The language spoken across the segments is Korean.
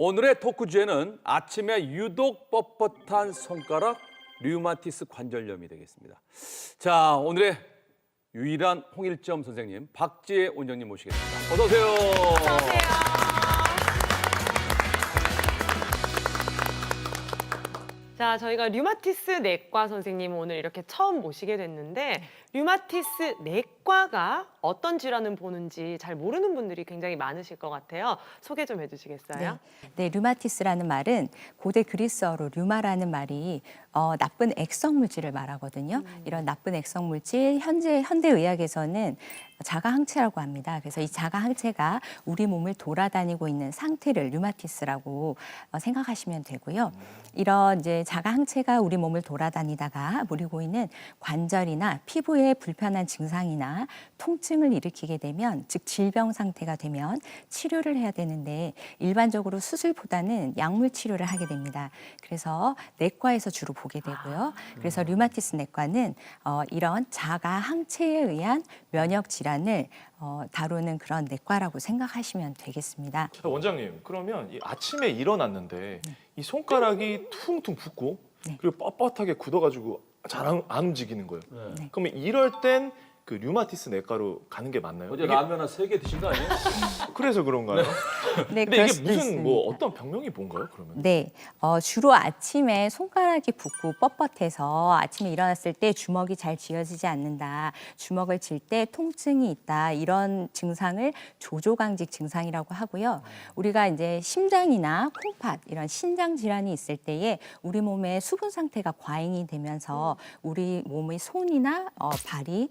오늘의 토크 주제는 아침에 유독 뻣뻣한 손가락 류마티스 관절염이 되겠습니다. 자, 오늘의 유일한 홍일점 선생님 박지혜 원장님 모시겠습니다. 어서 오세요. 어서 오세요. 자, 저희가 류마티스 내과 선생님 오늘 이렇게 처음 모시게 됐는데 류마티스 내과가 어떤 질환을 보는지 잘 모르는 분들이 굉장히 많으실 것 같아요. 소개 좀 해주시겠어요? 네, 류마티스라는 말은 고대 그리스어로 류마라는 말이 나쁜 액성 물질을 말하거든요. 이런 나쁜 액성 물질 현대 의학에서는 자가항체라고 합니다. 그래서 이 자가항체가 우리 몸을 돌아다니고 있는 상태를 류마티스라고 생각하시면 되고요. 이런 이제 자가항체가 우리 몸을 돌아다니다가 무리고 있는 관절이나 피부에 불편한 증상이나 통증을 일으키게 되면, 즉 질병 상태가 되면 치료를 해야 되는데 일반적으로 수술보다는 약물 치료를 하게 됩니다. 그래서 내과에서 주로 보게 되고요. 그래서 류마티스 내과는 이런 자가항체에 의한 면역 질환을 다루는 그런 내과라고 생각하시면 되겠습니다. 자, 원장님, 그러면 이 아침에 일어났는데 이 손가락이 퉁퉁 붓고 그리고 뻣뻣하게 굳어가지고 잘 안 움직이는 거예요. 그러면 이럴 땐 그 류마티스 내과로 가는 게 맞나요? 어제 라면 한 3개 드신 거 아니에요? 그래서 그런가요? 네, 근데 그럴 이게 수도 무슨 있습니다. 뭐 어떤 병명이 뭔가요, 그러면? 네, 주로 아침에 손가락이 붓고 뻣뻣해서 아침에 일어났을 때 주먹이 잘 쥐어지지 않는다, 주먹을 쥘 때 통증이 있다, 이런 증상을 조조강직 증상이라고 하고요. 우리가 이제 심장이나 콩팥 이런 신장 질환이 있을 때에 우리 몸의 수분 상태가 과잉이 되면서 우리 몸의 손이나 발이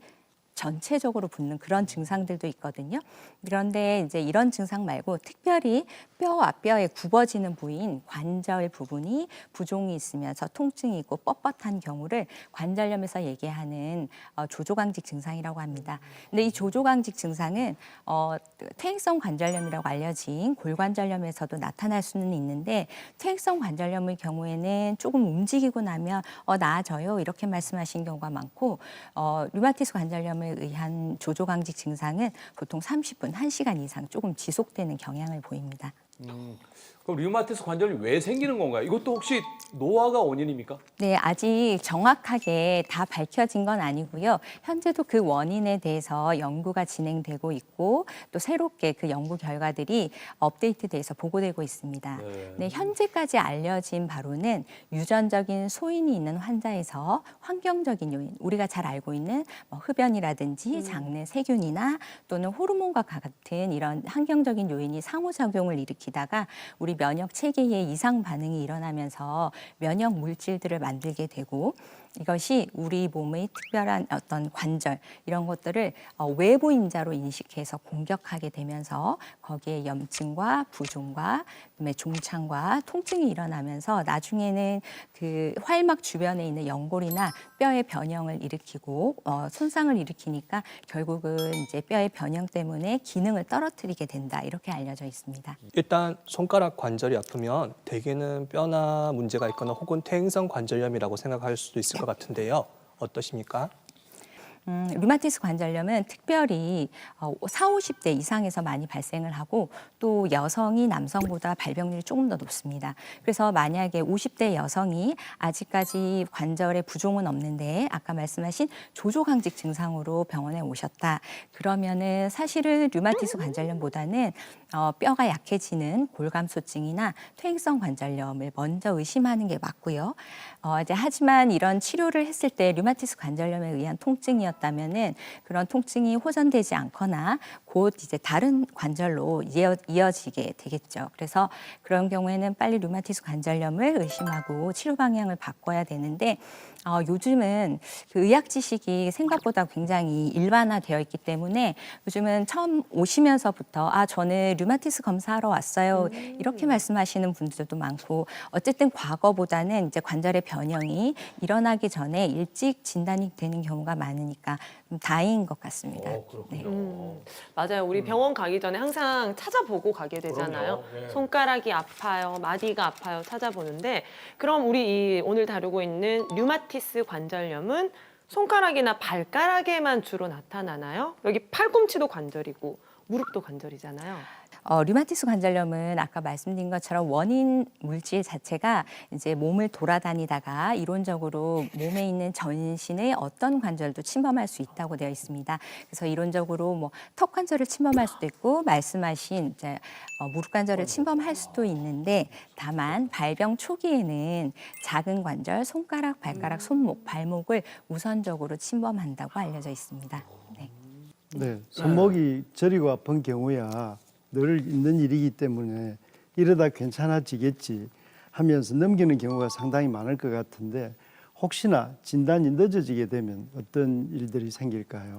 전체적으로 붓는 그런 증상들도 있거든요. 그런데 이제 이런 증상 말고 특별히 뼈와 뼈에 굽어지는 부위인 관절 부분이 부종이 있으면서 통증이 있고 뻣뻣한 경우를 관절염에서 얘기하는 조조강직 증상이라고 합니다. 근데 이 조조강직 증상은 퇴행성 관절염이라고 알려진 골관절염에서도 나타날 수는 있는데, 퇴행성 관절염의 경우에는 조금 움직이고 나면 나아져요 이렇게 말씀하신 경우가 많고, 류마티스 관절염에 의한 조조강직 증상은 보통 30분, 1시간 이상 조금 지속되는 경향을 보입니다. 그럼 류마티스 관절염이 왜 생기는 건가요? 이것도 혹시 노화가 원인입니까? 네, 아직 정확하게 다 밝혀진 건 아니고요. 현재도 그 원인에 대해서 연구가 진행되고 있고 또 새롭게 그 연구 결과들이 업데이트돼서 보고되고 있습니다. 네, 현재까지 알려진 바로는 유전적인 소인이 있는 환자에서 환경적인 요인, 우리가 잘 알고 있는 흡연이라든지 장내 세균이나 또는 호르몬과 같은 이런 환경적인 요인이 상호작용을 일으키다가 우리 면역 체계에 이상 반응이 일어나면서 면역 물질들을 만들게 되고, 이것이 우리 몸의 특별한 어떤 관절 이런 것들을 외부 인자로 인식해서 공격하게 되면서 거기에 염증과 부종과 그다음에 종창과 통증이 일어나면서 나중에는 그 활막 주변에 있는 연골이나 뼈의 변형을 일으키고 손상을 일으키니까 결국은 이제 뼈의 변형 때문에 기능을 떨어뜨리게 된다, 이렇게 알려져 있습니다. 일단 손가락 관절이 아프면 대개는 뼈나 문제가 있거나 혹은 퇴행성 관절염이라고 생각할 수도 있을 것 같은데요. 어떠십니까? 류마티스 관절염은 특별히 40, 50대 이상에서 많이 발생을 하고 또 여성이 남성보다 발병률이 조금 더 높습니다. 그래서 만약에 50대 여성이 아직까지 관절에 부종은 없는데 아까 말씀하신 조조강직 증상으로 병원에 오셨다. 그러면은 사실은 류마티스 관절염보다는 뼈가 약해지는 골감소증이나 퇴행성 관절염을 먼저 의심하는 게 맞고요. 이제 하지만 이런 치료를 했을 때 류마티스 관절염에 의한 통증이었다면은 그런 통증이 호전되지 않거나 곧 이제 다른 관절로 이어지게 되겠죠. 그래서 그런 경우에는 빨리 류마티스 관절염을 의심하고 치료 방향을 바꿔야 되는데, 요즘은 그 의학 지식이 생각보다 굉장히 일반화되어 있기 때문에 요즘은 처음 오시면서부터 저는 류마티스 검사하러 왔어요, 이렇게 말씀하시는 분들도 많고, 어쨌든 과거보다는 이제 관절의 변형이 일어나기 전에 일찍 진단이 되는 경우가 많으니까 좀 다행인 것 같습니다. 그렇군요. 맞아요. 우리 병원 가기 전에 항상 찾아보고 가게 되잖아요. 그럼요. 네. 손가락이 아파요, 마디가 아파요 찾아보는데, 그럼 우리 이 오늘 다루고 있는 류마티스 관절염은 손가락이나 발가락에만 주로 나타나나요? 여기 팔꿈치도 관절이고 무릎도 관절이잖아요. 류마티스 관절염은 아까 말씀드린 것처럼 원인 물질 자체가 이제 몸을 돌아다니다가 이론적으로 몸에 있는 전신의 어떤 관절도 침범할 수 있다고 되어 있습니다. 그래서 이론적으로 뭐 턱 관절을 침범할 수도 있고 말씀하신 이제 무릎 관절을 침범할 수도 있는데 다만 발병 초기에는 작은 관절, 손가락, 발가락, 손목, 발목을 우선적으로 침범한다고 알려져 있습니다. 네. 네, 손목이 저리고 아픈 경우야 늘 있는 일이기 때문에 이러다 괜찮아지겠지 하면서 넘기는 경우가 상당히 많을 것 같은데 혹시나 진단이 늦어지게 되면 어떤 일들이 생길까요?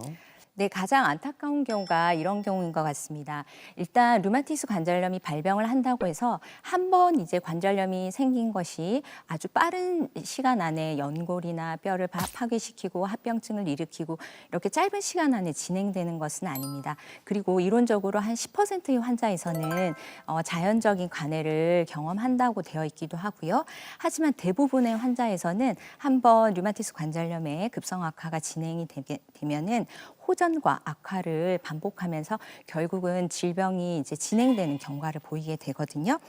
네, 가장 안타까운 경우가 이런 경우인 것 같습니다. 일단 류마티스 관절염이 발병을 한다고 해서 한 번 이제 관절염이 생긴 것이 아주 빠른 시간 안에 연골이나 뼈를 파괴시키고 합병증을 일으키고 이렇게 짧은 시간 안에 진행되는 것은 아닙니다. 그리고 이론적으로 한 10%의 환자에서는 자연적인 관해를 경험한다고 되어 있기도 하고요. 하지만 대부분의 환자에서는 한 번 류마티스 관절염의 급성 악화가 진행이 되면은 호전과 악화를 반복하면서 결국은 질병이 이제 진행되는 경과를 보이게 되거든요.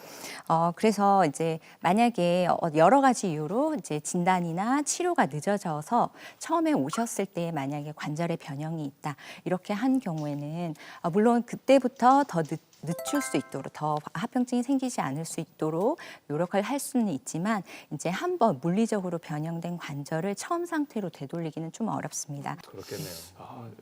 그래서 이제 만약에 여러 가지 이유로 이제 진단이나 치료가 늦어져서 처음에 오셨을 때 만약에 관절에 변형이 있다 이렇게 한 경우에는 물론 그때부터 더 늦출 수 있도록 더 합병증이 생기지 않을 수 있도록 노력을 할 수는 있지만 이제 한번 물리적으로 변형된 관절을 처음 상태로 되돌리기는 좀 어렵습니다. 그렇겠네요.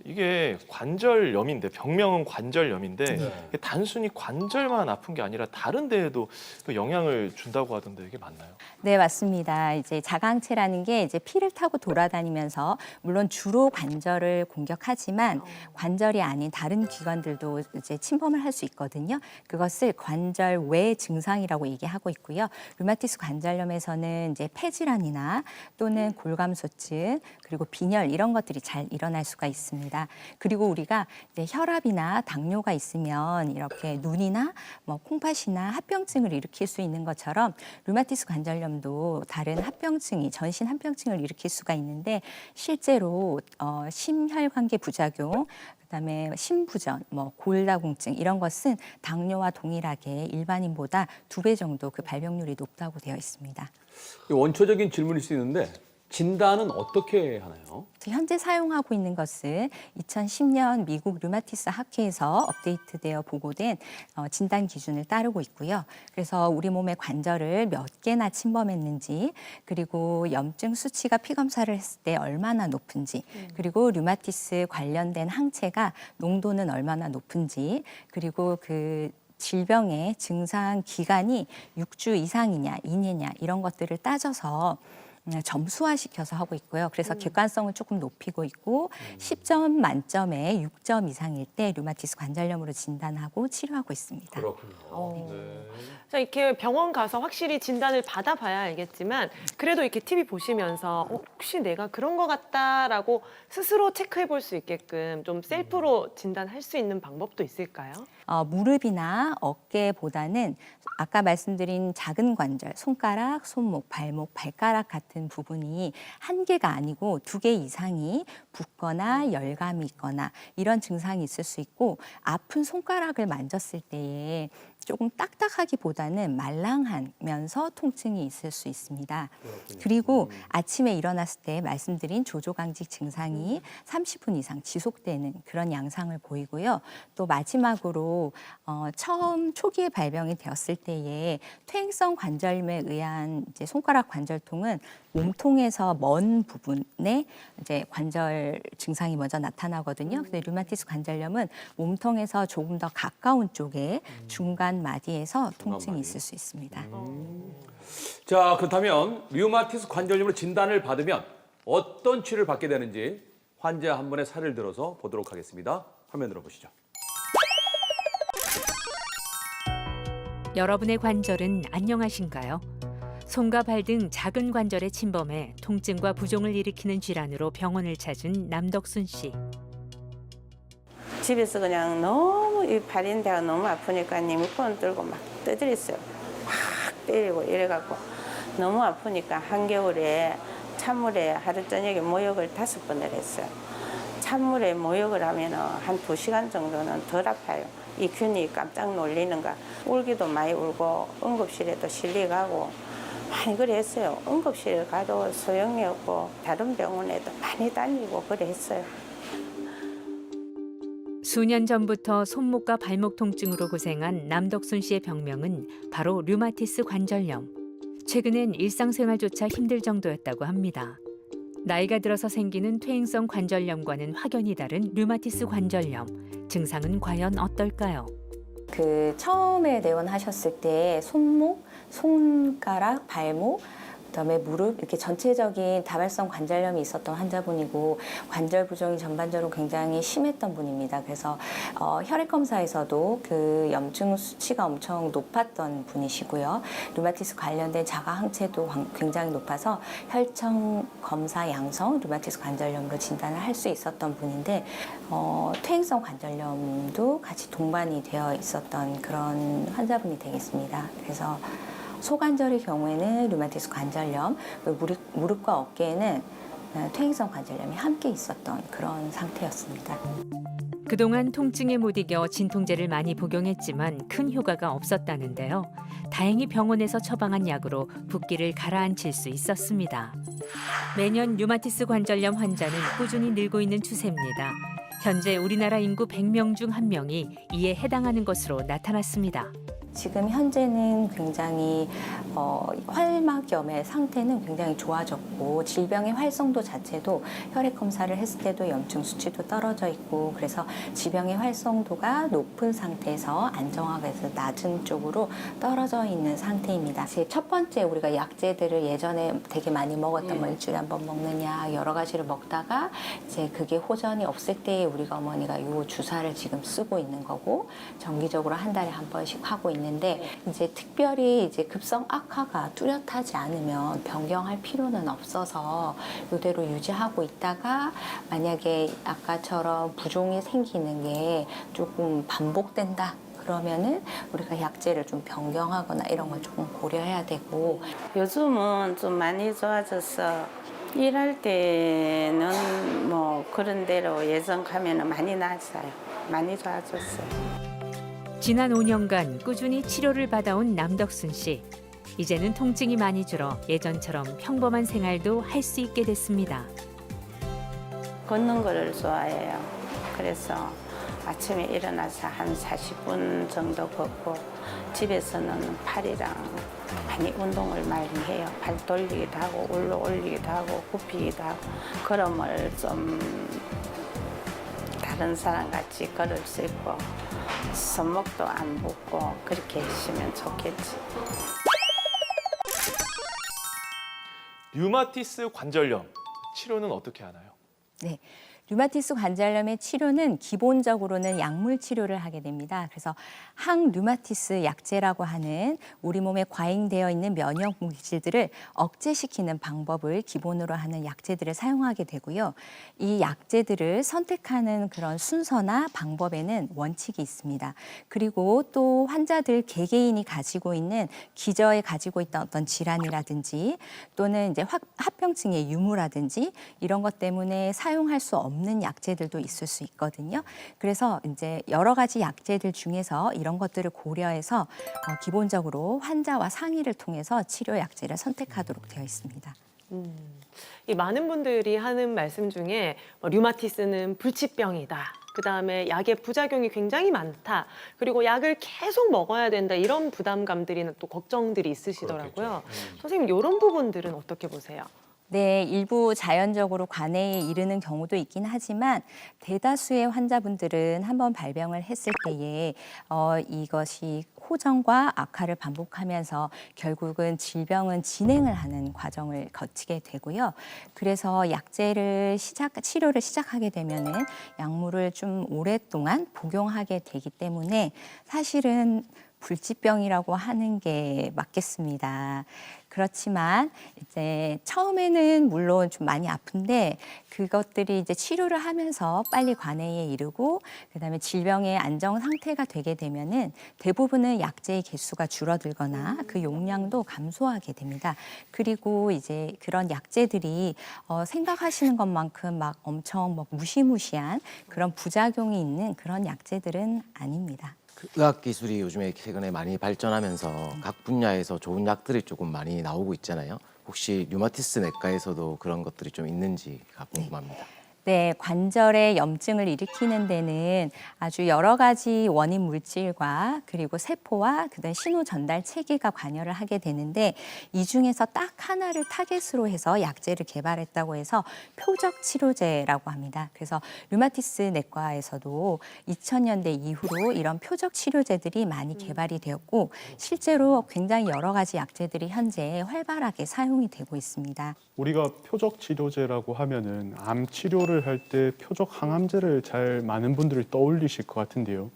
이게 관절염인데 병명은 관절염인데 네. 이게 단순히 관절만 아픈 게 아니라 다른 데에도 그 영향을 준다고 하던데 이게 맞나요? 네, 맞습니다. 이제 자가항체라는 게 이제 피를 타고 돌아다니면서 물론 주로 관절을 공격하지만 관절이 아닌 다른 기관들도 이제 침범을 할 수 있거든요. 그것을 관절 외 증상이라고 얘기하고 있고요. 류마티스 관절염에서는 이제 폐질환이나 또는 골감소증 그리고 빈혈 이런 것들이 잘 일어날 수가 있습니다. 그리고 우리가 이제 혈압이나 당뇨가 있으면 이렇게 눈이나 뭐 콩팥이나 합병증을 일으킬 수 있는 것처럼 류마티스 관절염도 다른 합병증이 전신 합병증을 일으킬 수가 있는데 실제로 심혈관계 부작용 그다음에 심부전, 뭐 골다공증 이런 것은 당뇨와 동일하게 일반인보다 2배 정도 그 발병률이 높다고 되어 있습니다. 원초적인 질문일 수 있는데 진단은 어떻게 하나요? 현재 사용하고 있는 것은 2010년 미국 류마티스 학회에서 업데이트되어 보고된 진단 기준을 따르고 있고요. 그래서 우리 몸의 관절을 몇 개나 침범했는지 그리고 염증 수치가 피 검사를 했을 때 얼마나 높은지 그리고 류마티스 관련된 항체가 농도는 얼마나 높은지 그리고 그 질병의 증상 기간이 6주 이상이냐 이내냐 이런 것들을 따져서 점수화시켜서 하고 있고요. 그래서 객관성을 조금 높이고 있고 10점 만점에 6점 이상일 때 류마티스 관절염으로 진단하고 치료하고 있습니다. 그렇군요. 네. 자, 이렇게 병원 가서 확실히 진단을 받아봐야 알겠지만 그래도 이렇게 TV 보시면서 혹시 내가 그런 것 같다라고 스스로 체크해 볼 수 있게끔 좀 셀프로 진단할 수 있는 방법도 있을까요? 무릎이나 어깨보다는 아까 말씀드린 작은 관절, 손가락, 손목, 발목, 발가락 같은 부분이 한 개가 아니고 2개 이상이 붓거나 열감이 있거나 이런 증상이 있을 수 있고 아픈 손가락을 만졌을 때에 조금 딱딱하기보다는 말랑하면서 통증이 있을 수 있습니다. 그리고 아침에 일어났을 때 말씀드린 조조강직 증상이 30분 이상 지속되는 그런 양상을 보이고요. 또 마지막으로 처음 초기에 발병이 되었을 때에 퇴행성 관절염에 의한 이제 손가락 관절통은 몸통에서 먼 부분에 이제 관절 증상이 먼저 나타나거든요. 근데 류마티스 관절염은 몸통에서 조금 더 가까운 쪽에 중간 마디에서 통증이 있을 수 있습니다. 자, 그렇다면 류마티스 관절염으로 진단을 받으면 어떤 치료를 받게 되는지 환자 한 분의 사례를 들어서 보도록 하겠습니다. 화면으로 보시죠. 여러분의 관절은 안녕하신가요? 손과 발 등 작은 관절에 침범해 통증과 부종을 일으키는 질환으로 병원을 찾은 남덕순 씨. 집에서 그냥 너무 이 발인대가 너무 아프니까 리모컨 들고 막 떠들었어요. 막 때리고 이래갖고 너무 아프니까 한겨울에 찬물에 하루 저녁에 모욕을 5번을 했어요. 찬물에 모욕을 하면 한 2시간 정도는 덜 아파요. 이 균이 깜짝 놀리는가. 울기도 많이 울고 응급실에도 실려가고 많이 그랬어요. 응급실에 가도 소용이 없고 다른 병원에도 많이 다니고 그랬어요. 수년 전부터 손목과 발목 통증으로 고생한 남덕순 씨의 병명은 바로 류마티스 관절염. 최근엔 일상생활조차 힘들 정도였다고 합니다. 나이가 들어서 생기는 퇴행성 관절염과는 확연히 다른 류마티스 관절염. 증상은 과연 어떨까요? 그 처음에 내원하셨을 때 손목, 손가락, 발목, 그다음에 무릎 이렇게 전체적인 다발성 관절염이 있었던 환자분이고 관절 부종이 전반적으로 굉장히 심했던 분입니다. 그래서 혈액 검사에서도 그 염증 수치가 엄청 높았던 분이시고요. 류마티스 관련된 자가 항체도 굉장히 높아서 혈청 검사 양성 류마티스 관절염으로 진단을 할 수 있었던 분인데 퇴행성 관절염도 같이 동반이 되어 있었던 그런 환자분이 되겠습니다. 그래서 소관절의 경우에는 류마티스 관절염, 무릎과 어깨에는 퇴행성 관절염이 함께 있었던 그런 상태였습니다. 그동안 통증에 못 이겨 진통제를 많이 복용했지만 큰 효과가 없었다는데요. 다행히 병원에서 처방한 약으로 붓기를 가라앉힐 수 있었습니다. 매년 류마티스 관절염 환자는 꾸준히 늘고 있는 추세입니다. 현재 우리나라 인구 100명 중 1명이 이에 해당하는 것으로 나타났습니다. 지금 현재는 굉장히 활막염의 상태는 굉장히 좋아졌고 질병의 활성도 자체도 혈액 검사를 했을 때도 염증 수치도 떨어져 있고 그래서 지병의 활성도가 높은 상태에서 안정화돼서 낮은 쪽으로 떨어져 있는 상태입니다. 첫 번째 우리가 약제들을 예전에 되게 많이 먹었던 뭐 일주일에 한 번 먹는 약 여러 가지를 먹다가 이제 그게 호전이 없을 때 우리가 어머니가 이 주사를 지금 쓰고 있는 거고 정기적으로 한 달에 한 번씩 하고 있는데 이제 특별히 이제 급성 악화가 뚜렷하지 않으면 변경할 필요는 없어서 이대로 유지하고 있다가 만약에 아까처럼 부종이 생기는 게 조금 반복된다. 그러면은 우리가 약제를 좀 변경하거나 이런 걸 조금 고려해야 되고 요즘은 좀 많이 좋아져서 일할 때는 뭐 그런 대로 예전 가면은 많이 나았어요. 많이 좋아졌어요. 지난 5년간 꾸준히 치료를 받아온 남덕순 씨. 이제는 통증이 많이 줄어 예전처럼 평범한 생활도 할 수 있게 됐습니다. 걷는 거를 좋아해요. 그래서 아침에 일어나서 한 40분 정도 걷고 집에서는 팔이랑 많이 운동을 많이 해요. 발 돌리기도 하고 올라 올리기도 하고 굽히기도 하고 걸음을 좀 다른 사람 같이 걸을 수 있고 손목도 안 붓고 그렇게 하시면 좋겠지. 류마티스 관절염 치료는 어떻게 하나요? 네. 류마티스 관절염의 치료는 기본적으로는 약물 치료를 하게 됩니다. 그래서 항류마티스 약제라고 하는 우리 몸에 과잉되어 있는 면역 물질들을 억제시키는 방법을 기본으로 하는 약제들을 사용하게 되고요. 이 약제들을 선택하는 그런 순서나 방법에는 원칙이 있습니다. 그리고 또 환자들 개개인이 가지고 있는 기저에 가지고 있던 어떤 질환이라든지 또는 이제 합병증의 유무라든지 이런 것 때문에 사용할 수 없는 약제들도 있을 수 있거든요. 그래서 이제 여러 가지 약제들 중에서 이런 것들을 고려해서 기본적으로 환자와 상의를 통해서 치료 약제를 선택하도록 되어 있습니다. 이 많은 분들이 하는 말씀 중에 류마티스는 불치병이다. 그다음에 약의 부작용이 굉장히 많다. 그리고 약을 계속 먹어야 된다. 이런 부담감들이나 또 걱정들이 있으시더라고요. 선생님, 이런 부분들은 어떻게 보세요? 네, 일부 자연적으로 관해에 이르는 경우도 있긴 하지만 대다수의 환자분들은 한번 발병을 했을 때에 이것이 호전과 악화를 반복하면서 결국은 질병은 진행을 하는 과정을 거치게 되고요. 그래서 약제를 치료를 시작하게 되면은 약물을 좀 오랫동안 복용하게 되기 때문에 사실은 불치병이라고 하는 게 맞겠습니다. 그렇지만 이제 처음에는 물론 좀 많이 아픈데 그것들이 이제 치료를 하면서 빨리 관해에 이르고 그다음에 질병의 안정 상태가 되게 되면은 대부분은 약제의 개수가 줄어들거나 그 용량도 감소하게 됩니다. 그리고 이제 그런 약제들이 생각하시는 것만큼 막 엄청 막 무시무시한 그런 부작용이 있는 그런 약제들은 아닙니다. 의학 기술이 요즘에 최근에 많이 발전하면서 각 분야에서 좋은 약들이 조금 많이 나오고 있잖아요. 혹시 류마티스 내과에서도 그런 것들이 좀 있는지가 궁금합니다. 네, 관절의 염증을 일으키는 데는 아주 여러 가지 원인 물질과 그리고 세포와 그다음 신호 전달 체계가 관여를 하게 되는데 이 중에서 딱 하나를 타겟으로 해서 약제를 개발했다고 해서 표적 치료제라고 합니다. 그래서 류마티스 내과에서도 2000년대 이후로 이런 표적 치료제들이 많이 개발이 되었고 실제로 굉장히 여러 가지 약제들이 현재 활발하게 사용이 되고 있습니다. 우리가 표적 치료제라고 하면은 암 치료를 할 때 표적 항암제를 잘 많은 분들이 떠올리실 것 같은데요.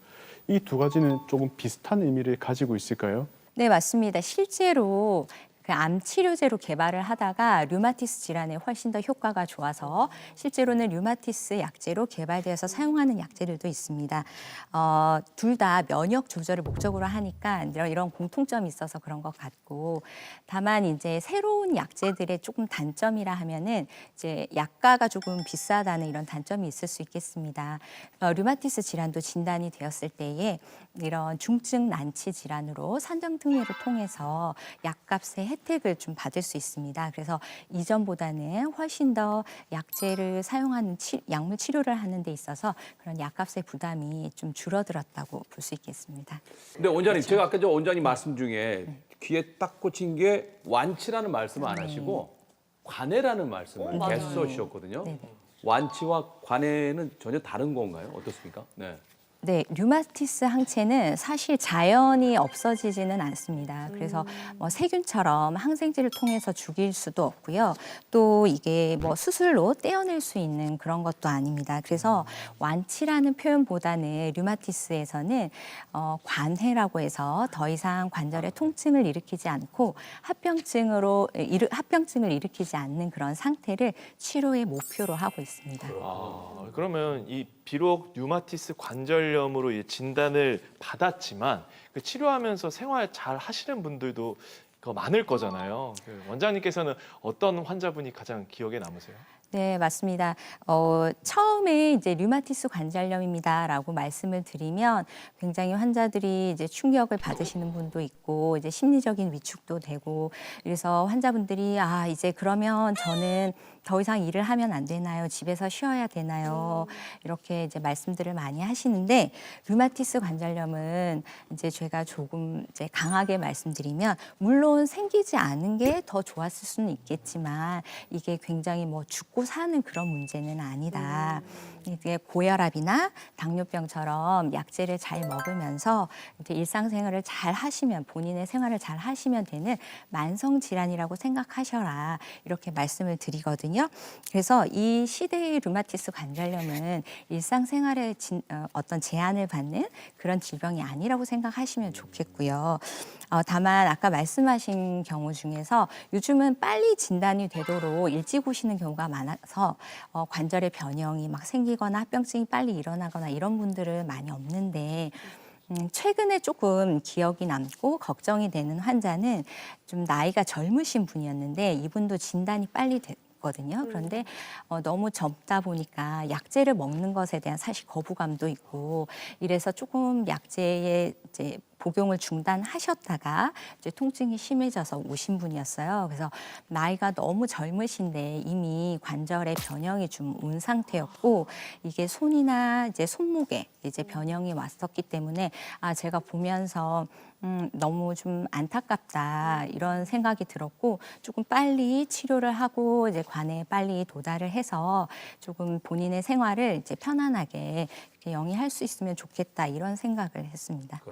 이 두 가지는 조금 비슷한 의미를 가지고 있을까요? 네, 맞습니다. 실제로 그 암 치료제로 개발을 하다가 류마티스 질환에 훨씬 더 효과가 좋아서 실제로는 류마티스 약제로 개발되어서 사용하는 약제들도 있습니다. 둘 다 면역 조절을 목적으로 하니까 이런 공통점이 있어서 그런 것 같고 다만 이제 새로운 약제들의 조금 단점이라 하면은 이제 약가가 조금 비싸다는 이런 단점이 있을 수 있겠습니다. 류마티스 질환도 진단이 되었을 때에 이런 중증 난치 질환으로 산정 특례를 통해서 약값의 혜택을 좀 받을 수 있습니다. 그래서 이전보다는 훨씬 더 약제를 사용하는 약물 치료를 하는 데 있어서 그런 약값의 부담이 좀 줄어들었다고 볼 수 있겠습니다. 근데 원장님, 제가 아까 저 원장님 말씀 중에 귀에 딱 꽂힌 게 완치라는 말씀을 안 하시고 관해라는 말씀을 계속 주셨거든요. 완치와 관해는 전혀 다른 건가요? 어떻습니까? 네. 네, 류마티스 항체는 사실 자연히 없어지지는 않습니다. 그래서 뭐 세균처럼 항생제를 통해서 죽일 수도 없고요. 또 이게 뭐 수술로 떼어낼 수 있는 그런 것도 아닙니다. 그래서 완치라는 표현보다는 류마티스에서는 관해라고 해서 더 이상 관절의 통증을 일으키지 않고 합병증을 일으키지 않는 그런 상태를 치료의 목표로 하고 있습니다. 그러면 이 비록 류마티스 관절염으로 진단을 받았지만 그 치료하면서 생활 잘 하시는 분들도 많을 거잖아요. 원장님께서는 어떤 환자분이 가장 기억에 남으세요? 네, 맞습니다. 처음에 이제 류마티스 관절염입니다라고 말씀을 드리면 굉장히 환자들이 이제 충격을 받으시는 분도 있고 이제 심리적인 위축도 되고 그래서 환자분들이 이제 그러면 저는 더 이상 일을 하면 안 되나요? 집에서 쉬어야 되나요? 이렇게 이제 말씀들을 많이 하시는데 류마티스 관절염은 이제 제가 조금 이제 강하게 말씀드리면 물론 생기지 않은 게 더 좋았을 수는 있겠지만 이게 굉장히 뭐 죽고 사는 그런 문제는 아니다. 이게 고혈압이나 당뇨병처럼 약제를 잘 먹으면서 이제 일상생활을 잘 하시면 본인의 생활을 잘 하시면 되는 만성 질환이라고 생각하셔라 이렇게 말씀을 드리거든요. 그래서 이 시대의 류마티스 관절염은 일상생활에 어떤 제한을 받는 그런 질병이 아니라고 생각하시면 좋겠고요. 다만 아까 말씀하신 경우 중에서 요즘은 빨리 진단이 되도록 일찍 오시는 경우가 많아서 관절의 변형이 막 생기거나 합병증이 빨리 일어나거나 이런 분들은 많이 없는데 최근에 조금 기억이 남고 걱정이 되는 환자는 좀 나이가 젊으신 분이었는데 이분도 진단이 빨리 됐거든요. 그런데 너무 젊다 보니까 약제를 먹는 것에 대한 사실 거부감도 있고 이래서 조금 약제에 이제 복용을 중단하셨다가 이제 통증이 심해져서 오신 분이었어요. 그래서 나이가 너무 젊으신데 이미 관절의 변형이 좀 온 상태였고 이게 손이나 이제 손목에 이제 변형이 왔었기 때문에 제가 보면서 너무 좀 안타깝다 이런 생각이 들었고 조금 빨리 치료를 하고 이제 관에 빨리 도달을 해서 조금 본인의 생활을 이제 편안하게 이렇게 영위할 수 있으면 좋겠다 이런 생각을 했습니다.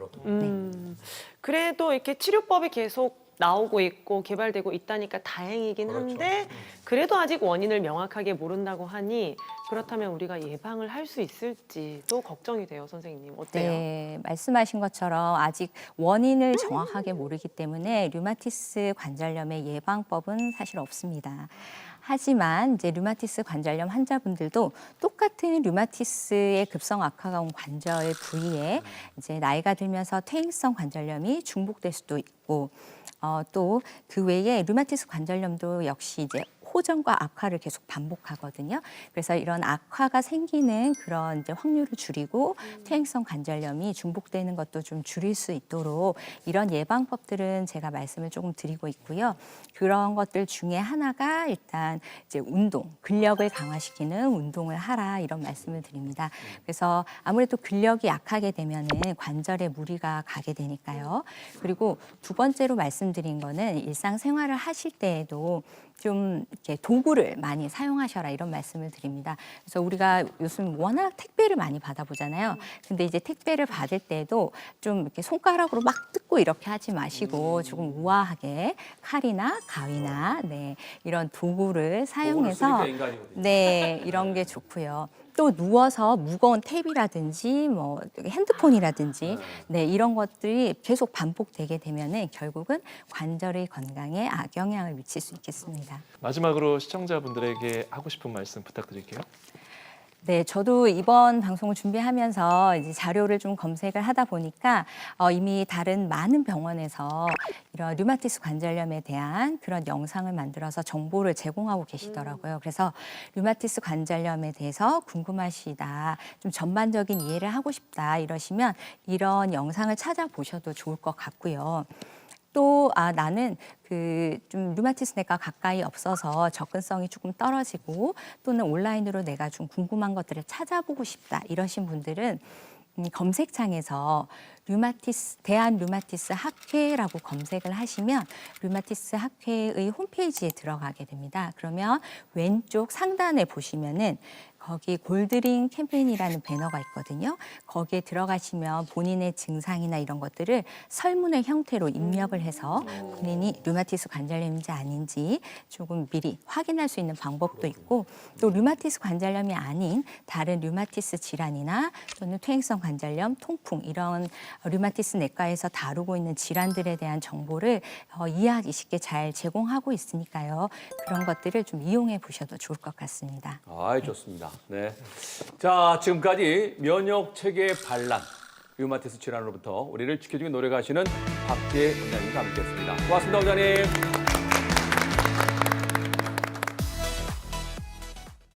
그래도 이렇게 치료법이 계속 나오고 있고 개발되고 있다니까 다행이긴 한데 그래도 아직 원인을 명확하게 모른다고 하니 그렇다면 우리가 예방을 할 수 있을지도 걱정이 돼요, 선생님. 어때요? 네, 말씀하신 것처럼 아직 원인을 정확하게 모르기 때문에 류마티스 관절염의 예방법은 사실 없습니다. 하지만 이제 류마티스 관절염 환자분들도 똑같은 류마티스의 급성 악화가 온 관절 부위에 이제 나이가 들면서 퇴행성 관절염이 중복될 수도 있고 또 그 외에 류마티스 관절염도 역시 이제 호전과 악화를 계속 반복하거든요. 그래서 이런 악화가 생기는 그런 이제 확률을 줄이고 퇴행성 관절염이 중복되는 것도 좀 줄일 수 있도록 이런 예방법들은 제가 말씀을 조금 드리고 있고요. 그런 것들 중에 하나가 일단 이제 운동, 근력을 강화시키는 운동을 하라 이런 말씀을 드립니다. 그래서 아무래도 근력이 약하게 되면은 관절에 무리가 가게 되니까요. 그리고 두 번째로 말씀드린 거는 일상생활을 하실 때에도 좀 이렇게 도구를 많이 사용하셔라 이런 말씀을 드립니다. 그래서 우리가 요즘 워낙 택배를 많이 받아보잖아요. 근데 이제 택배를 받을 때도 좀 이렇게 손가락으로 막 뜯고 이렇게 하지 마시고 조금 우아하게 칼이나 가위나 네, 이런 도구를 사용해서 쓰니까 인간이거든요. 네, 이런 게 좋고요. 또 누워서 무거운 탭이라든지 뭐 핸드폰이라든지 네, 이런 것들이 계속 반복되게 되면은 결국은 관절의 건강에 악영향을 미칠 수 있겠습니다. 마지막으로 시청자분들에게 하고 싶은 말씀 부탁드릴게요. 네, 저도 이번 방송을 준비하면서 이제 자료를 좀 검색을 하다 보니까 이미 다른 많은 병원에서 이런 류마티스 관절염에 대한 그런 영상을 만들어서 정보를 제공하고 계시더라고요. 그래서 류마티스 관절염에 대해서 궁금하시다, 좀 전반적인 이해를 하고 싶다 이러시면 이런 영상을 찾아보셔도 좋을 것 같고요. 또 나는 좀 류마티스 내과 가까이 없어서 접근성이 조금 떨어지고 또는 온라인으로 내가 좀 궁금한 것들을 찾아보고 싶다 이러신 분들은 검색창에서 대한 류마티스 학회라고 검색을 하시면 류마티스 학회의 홈페이지에 들어가게 됩니다. 그러면 왼쪽 상단에 보시면은 거기 골드링 캠페인이라는 배너가 있거든요. 거기에 들어가시면 본인의 증상이나 이런 것들을 설문의 형태로 입력을 해서 본인이 류마티스 관절염인지 아닌지 조금 미리 확인할 수 있는 방법도 있고 또 류마티스 관절염이 아닌 다른 류마티스 질환이나 또는 퇴행성 관절염, 통풍 이런 류마티스 내과에서 다루고 있는 질환들에 대한 정보를 이해하기 쉽게 잘 제공하고 있으니까요. 그런 것들을 좀 이용해 보셔도 좋을 것 같습니다. 좋습니다. 네. 자, 지금까지 면역 체계 반란, 류마티스 질환으로부터 우리를 지켜주기 노력하시는 박지혜 원장님과 함께했습니다. 고맙습니다, 원장님.